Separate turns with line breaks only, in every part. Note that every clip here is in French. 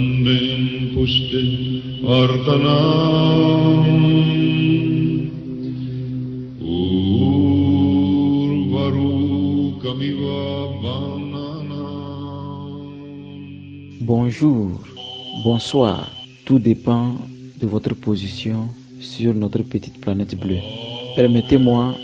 Gandhin pushpe artanam urvarukamiva vananam.
Bonjour, bonsoir, tout dépend de votre position sur notre petite planète bleue. Permettez-moi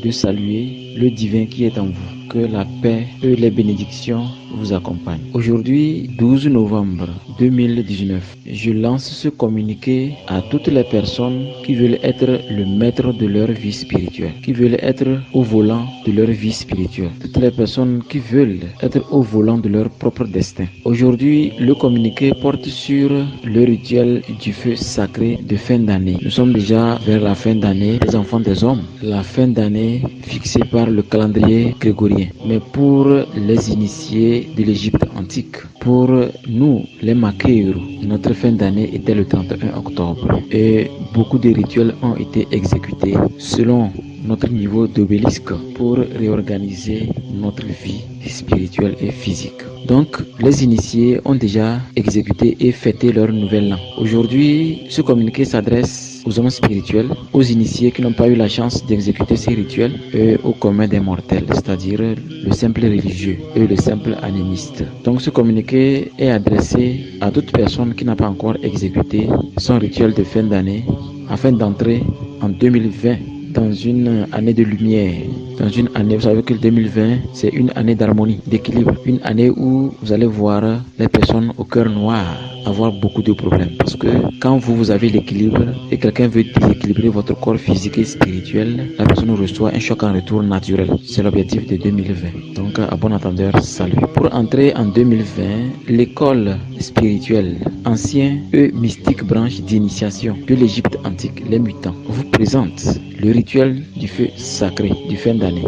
de saluer le divin qui est en vous. Que la paix et les bénédictions vous accompagnent. Aujourd'hui, 12 novembre 2019, je lance ce communiqué à toutes les personnes qui veulent être le maître de leur vie spirituelle, qui veulent être au volant de leur vie spirituelle, toutes les personnes qui veulent être au volant de leur propre destin. Aujourd'hui, le communiqué porte sur le rituel du feu sacré de fin d'année. Nous sommes déjà vers la fin d'année des enfants des hommes, la fin d'année fixée par le calendrier grégorien. Mais pour les initiés de l'Égypte antique, pour nous, les Makéros, notre fin d'année était le 31 octobre et beaucoup de rituels ont été exécutés selon notre niveau d'obélisque pour réorganiser notre vie spirituelle et physique. Donc, les initiés ont déjà exécuté et fêté leur nouvel an. Aujourd'hui, ce communiqué s'adresse aux hommes spirituels, aux initiés qui n'ont pas eu la chance d'exécuter ces rituels et au commun des mortels, c'est-à-dire le simple religieux et le simple animiste. Donc, ce communiqué est adressé à toute personne qui n'a pas encore exécuté son rituel de fin d'année afin d'entrer en 2020 dans une année de lumière, dans une année, vous savez que 2020, c'est une année d'harmonie, d'équilibre, une année où vous allez voir les personnes au cœur noir avoir beaucoup de problèmes. Parce que quand vous avez l'équilibre et quelqu'un veut déséquilibrer votre corps physique et spirituel, la personne reçoit un choc en retour naturel. C'est l'objectif de 2020. Donc, à bon entendeur, salut. Pour entrer en 2020, l'école spirituelle, ancien et mystique branche d'initiation de l'Égypte antique, les mutants, vous présente le rituel du feu sacré du fin d'année.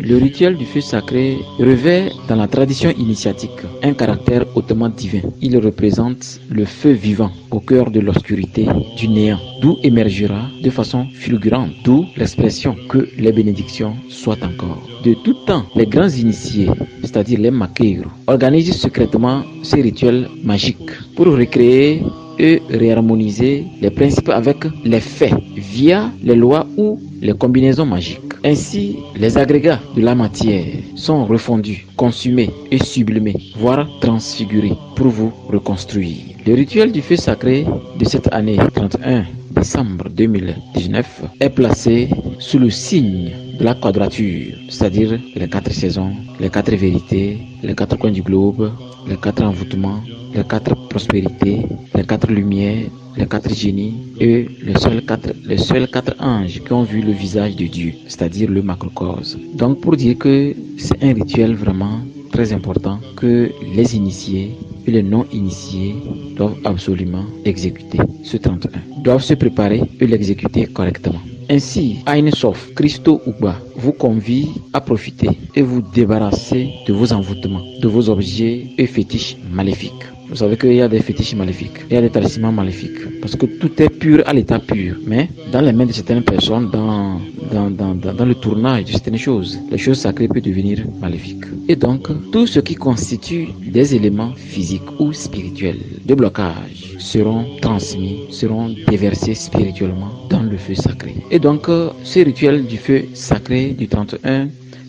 Le rituel du feu sacré revêt dans la tradition initiatique un caractère hautement divin. Il représente le feu vivant au cœur de l'obscurité du néant, d'où émergera de façon fulgurante, d'où l'expression que les bénédictions soient encore. De tout temps, les grands initiés, c'est-à-dire les Makéros, organisent secrètement ces rituels magiques pour recréer et réharmoniser les principes avec les faits via les lois ou les combinaisons magiques. Ainsi, les agrégats de la matière sont refondus, consumés et sublimés, voire transfigurés pour vous reconstruire. Le rituel du feu sacré de cette année 31 décembre 2019 est placé sous le signe de la quadrature, c'est-à-dire les 4 saisons, les 4 vérités, les 4 coins du globe, les 4 envoûtements, les 4 prospérités, les 4 lumières, les 4 génies et les seuls 4 anges qui ont vu le visage de Dieu, c'est-à-dire le macrocosme. Donc pour dire que c'est un rituel vraiment très important que les initiés et les non-initiés doivent absolument exécuter. Ce 31 doivent se préparer et l'exécuter correctement. Ainsi, Ain Sof, Christo Uba vous convie à profiter et vous débarrasser de vos envoûtements, de vos objets et fétiches maléfiques. Vous savez qu'il y a des fétiches maléfiques, il y a des talismans maléfiques, parce que tout est pur à l'état pur. Mais dans les mains de certaines personnes, dans le tournage de certaines choses, les choses sacrées peuvent devenir maléfiques. Et donc, tout ce qui constitue des éléments physiques ou spirituels de blocage seront transmis, seront déversés spirituellement dans le feu sacré. Et donc, ce rituel du feu sacré du 31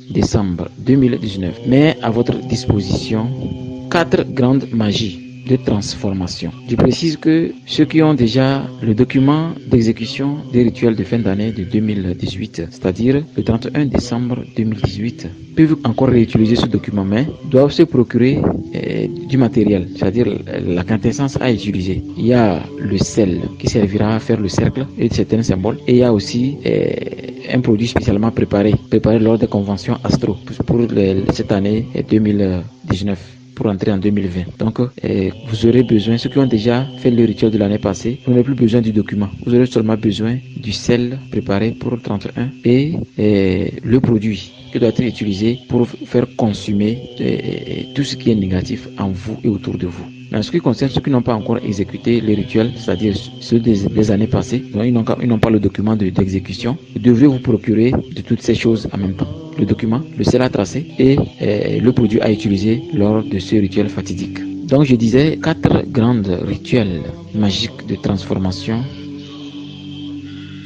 décembre 2019 met à votre disposition 4 grandes magies de transformation. Je précise que ceux qui ont déjà le document d'exécution des rituels de fin d'année de 2018, c'est-à-dire le 31 décembre 2018, peuvent encore réutiliser ce document, mais doivent se procurer du matériel, c'est-à-dire la quintessence à utiliser. Il y a le sel qui servira à faire le cercle et certains symboles, et il y a aussi un produit spécialement préparé lors des conventions astro pour cette année 2019. Pour entrer en 2020. Donc, vous aurez besoin, ceux qui ont déjà fait le rituel de l'année passée, vous n'aurez plus besoin du document. Vous aurez seulement besoin du sel préparé pour le 31 et le produit qui doit être utilisé pour faire consumer tout ce qui est négatif en vous et autour de vous. En ce qui concerne ceux qui n'ont pas encore exécuté les rituels, c'est-à-dire ceux des années passées, donc ils n'ont pas le document d'exécution, vous devrez vous procurer de toutes ces choses en même temps. Le document, le sel à tracer et le produit à utiliser lors de ce rituel fatidique. Donc je disais, 4 grands rituels magiques de transformation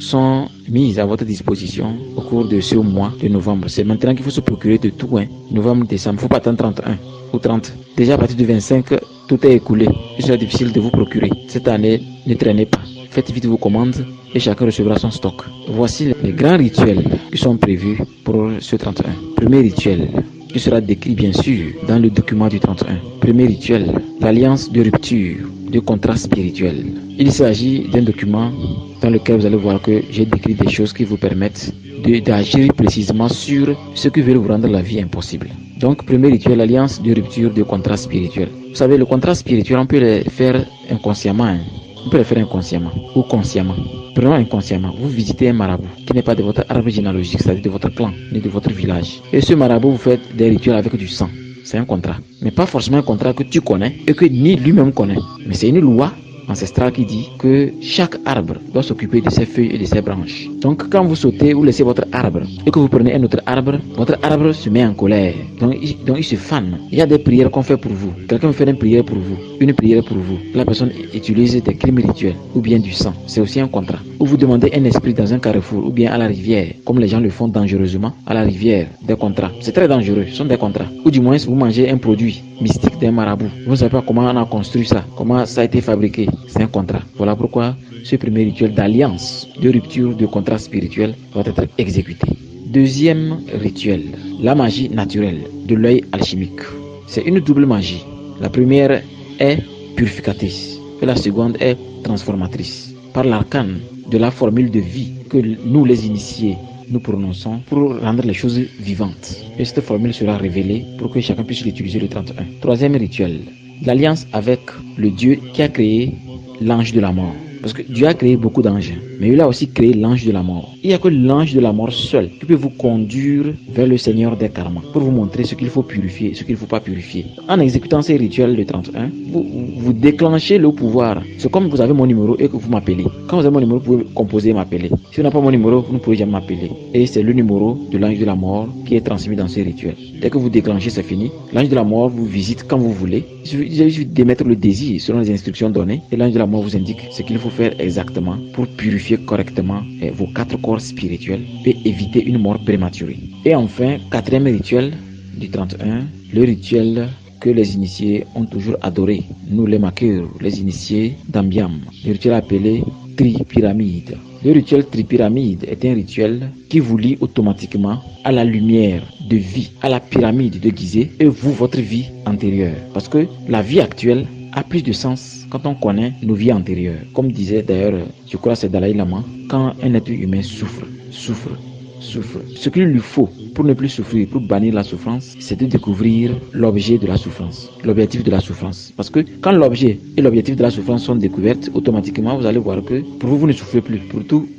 sont mises à votre disposition au cours de ce mois de novembre. C'est maintenant qu'il faut se procurer de tout, novembre, décembre. Il ne faut pas attendre 31 ou 30. Déjà à partir du 25, tout est écoulé. Il sera difficile de vous procurer. Cette année, ne traînez pas. Faites vite vos commandes et chacun recevra son stock. Voici les grands rituels qui sont prévus pour ce 31. Premier rituel, qui sera décrit bien sûr dans le document du 31. Premier rituel, l'alliance de rupture, de contrat spirituel. Il s'agit d'un document dans lequel vous allez voir que j'ai décrit des choses qui vous permettent d'agir précisément sur ce qui veut vous rendre la vie impossible. Donc, premier rituel, l'alliance de rupture de contrat spirituel. Vous savez, le contrat spirituel, on peut le faire inconsciemment. On peut le faire inconsciemment ou consciemment. Prenons inconsciemment, vous visitez un marabout qui n'est pas de votre arbre généalogique, c'est-à-dire de votre clan, ni de votre village. Et ce marabout, vous faites des rituels avec du sang. C'est un contrat. Mais pas forcément un contrat que tu connais et que ni lui-même connaît. Mais c'est une loi ancestrale qui dit que chaque arbre doit s'occuper de ses feuilles et de ses branches. Donc quand vous sautez, vous laissez votre arbre et que vous prenez un autre arbre, votre arbre se met en colère. Donc il se fane. Il y a des prières qu'on fait pour vous. Quelqu'un fait une prière pour vous, une prière pour vous. La personne utilise des crimes rituels ou bien du sang. C'est aussi un contrat. Ou vous demandez un esprit dans un carrefour ou bien à la rivière, comme les gens le font dangereusement, à la rivière, des contrats. C'est très dangereux, ce sont des contrats. Ou du moins, vous mangez un produit mystique d'un marabout. Vous ne savez pas comment on a construit ça, comment ça a été fabriqué. C'est un contrat. Voilà pourquoi ce premier rituel d'alliance, de rupture de contrat spirituel doit être exécuté. Deuxième rituel, la magie naturelle de l'œil alchimique. C'est une double magie. La première est purificatrice et la seconde est transformatrice. Par l'arcane de la formule de vie que nous les initiés nous prononçons pour rendre les choses vivantes. Et cette formule sera révélée pour que chacun puisse l'utiliser le 31. Troisième rituel, l'alliance avec le Dieu qui a créé l'ange de la mort. Parce que Dieu a créé beaucoup d'anges, mais il a aussi créé l'ange de la mort. Il n'y a que l'ange de la mort seul qui peut vous conduire vers le Seigneur des karmas pour vous montrer ce qu'il faut purifier et ce qu'il ne faut pas purifier. En exécutant ces rituels de 31, vous déclenchez le pouvoir. C'est comme vous avez mon numéro et que vous m'appelez. Quand vous avez mon numéro, vous pouvez composer et m'appeler. Si vous n'avez pas mon numéro, vous ne pouvez jamais m'appeler. Et c'est le numéro de l'ange de la mort qui est transmis dans ces rituels. Dès que vous déclenchez, c'est fini. L'ange de la mort vous visite quand vous voulez. Il suffit d'émettre le désir selon les instructions données et l'ange de la mort vous indique ce qu'il faut faire exactement pour purifier correctement vos 4 corps spirituels et éviter une mort prématurée. Et enfin, quatrième rituel du 31, le rituel que les initiés ont toujours adoré. Nous les makers, les initiés d'Ambiam, le rituel appelé Tripyramide. Le rituel Tripyramide est un rituel qui vous lie automatiquement à la lumière de vie, à la pyramide de Gizeh et vous, votre vie antérieure. Parce que la vie actuelle a plus de sens quand on connaît nos vies antérieures. Comme disait d'ailleurs, je crois c'est Dalai Lama, quand un être humain souffre. Ce qu'il lui faut pour ne plus souffrir, pour bannir la souffrance, c'est de découvrir l'objet de la souffrance, l'objectif de la souffrance. Parce que quand l'objet et l'objectif de la souffrance sont découverts, automatiquement vous allez voir que pour vous, vous ne souffrez plus.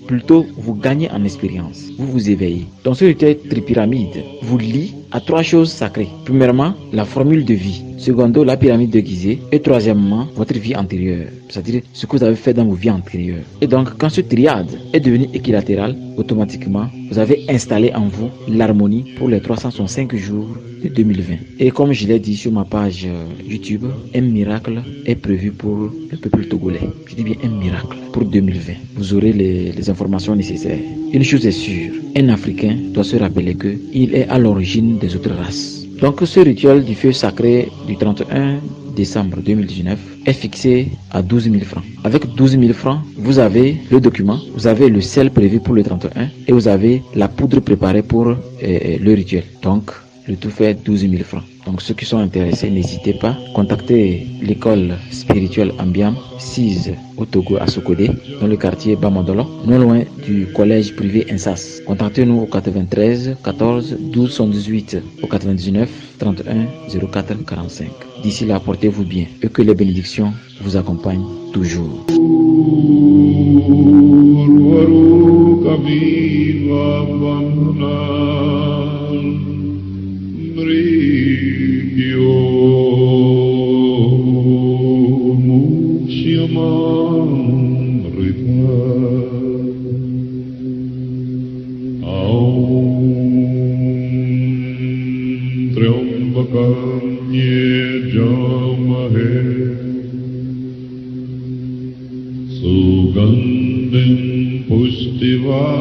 Plutôt vous gagnez en expérience, vous vous éveillez. Donc ce rituel Tripyramide vous lie à 3 choses sacrées. Premièrement, la formule de vie. Secondo, la pyramide de Gizeh. Et troisièmement, votre vie antérieure. C'est-à-dire ce que vous avez fait dans vos vies antérieures. Et donc, quand ce triade est devenu équilatéral, automatiquement, vous avez installé en vous l'harmonie pour les 365 jours de 2020. Et comme je l'ai dit sur ma page YouTube, un miracle est prévu pour le peuple togolais. Je dis bien un miracle pour 2020. Vous aurez les informations nécessaires. Une chose est sûre, un Africain doit se rappeler qu'il est à l'origine des autres races. Donc ce rituel du feu sacré du 31 décembre 2019 est fixé à 12 000 francs. Avec 12 000 francs, vous avez le document, vous avez le sel prévu pour le 31 et vous avez la poudre préparée pour le rituel. Donc le tout fait 12 000 francs. Donc ceux qui sont intéressés, n'hésitez pas, contactez l'école spirituelle Ambiam, 6 au Togo à Sokodé, dans le quartier Bamandolo, non loin du collège privé Insas. Contactez-nous au 93 14 12 118, au 99 31 04 45. D'ici là, portez-vous bien et que les bénédictions vous accompagnent toujours.
Triambakam यजामहे सुगन्धिं पुष्टिवर्धनम्